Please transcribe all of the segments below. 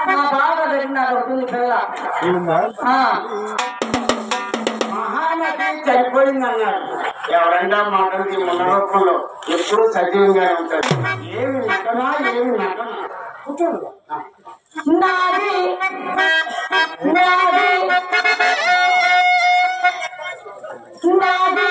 మా బాగా పెట్టినాడు ఉంటుంది పిల్ల మహానటి చనిపోయిందన్నాడు. ఎవరైనా మాటలకి మన రూపంలో ఎప్పుడూ సజీవంగానే ఉంటాడు. ఏమి నటనా ఏమి నటన కూర్చోడు. నాది నాది నాది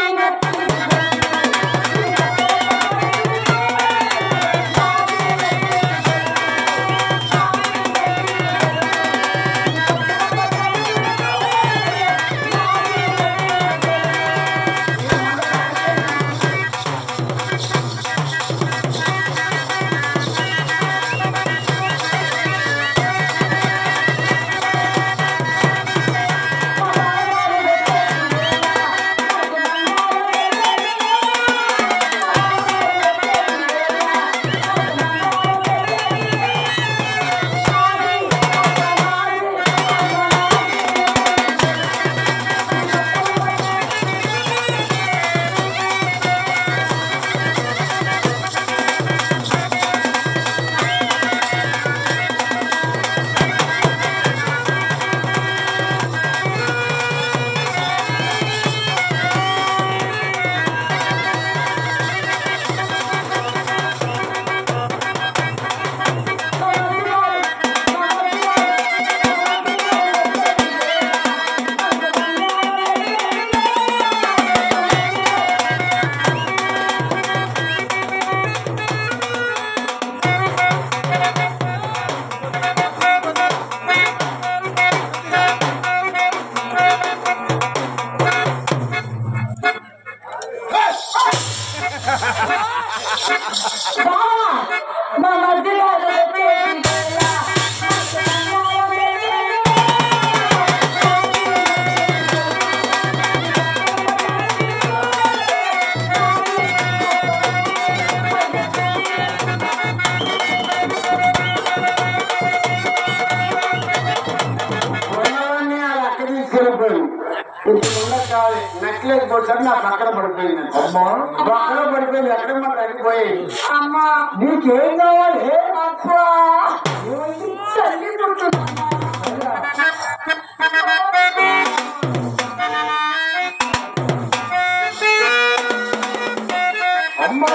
మా మధ్యలో నెక్లెస్ పోతాడు నా పక్కన పడిపోయింది. అమ్మా పక్కన పడిపోయింది. ఎక్కడమ్మా తగ్గిపోయింది. అమ్మా నీకేం కావాలి? అబ్బా చల్లి అమ్మా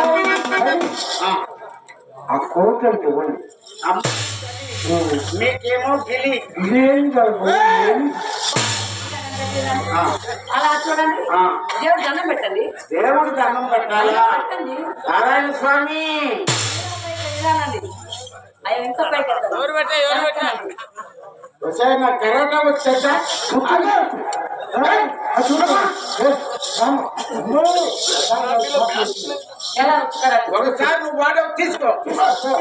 ఆ కోటలు ఇవ్వండి. మీకేమో గిలి ఏం కాదు. అలా చూడండి. దేవుడు దండం పెట్టండి. దేవుడు దండం పెట్టాలా? నారాయణ స్వామి ఇంకా పైకి నాకు కరోనా వచ్చా ఒకసారి నువ్వు వాడవ తీసుకో.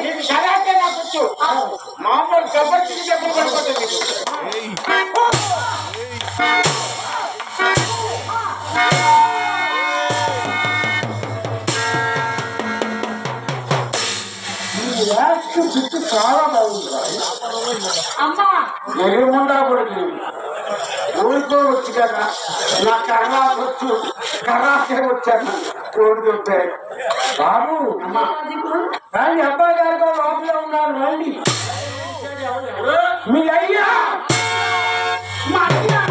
నీకు కరాటే నాకు వచ్చు. మామూలు కబడ్డీ చెప్పులు పడిపోతుంది. చుట్టూ చాలా బాగుంది. ఎగురుముండా కొడుకు ఊరుకోవచ్చు కదా. నా కర్రాకొచ్చు కర్రాకే వచ్చాను కోడుతుంటే. బాబు కానీ అబ్బాయి గారు లోపల ఉన్నారు. రండి. మీ అయ్యా మా అయ్యా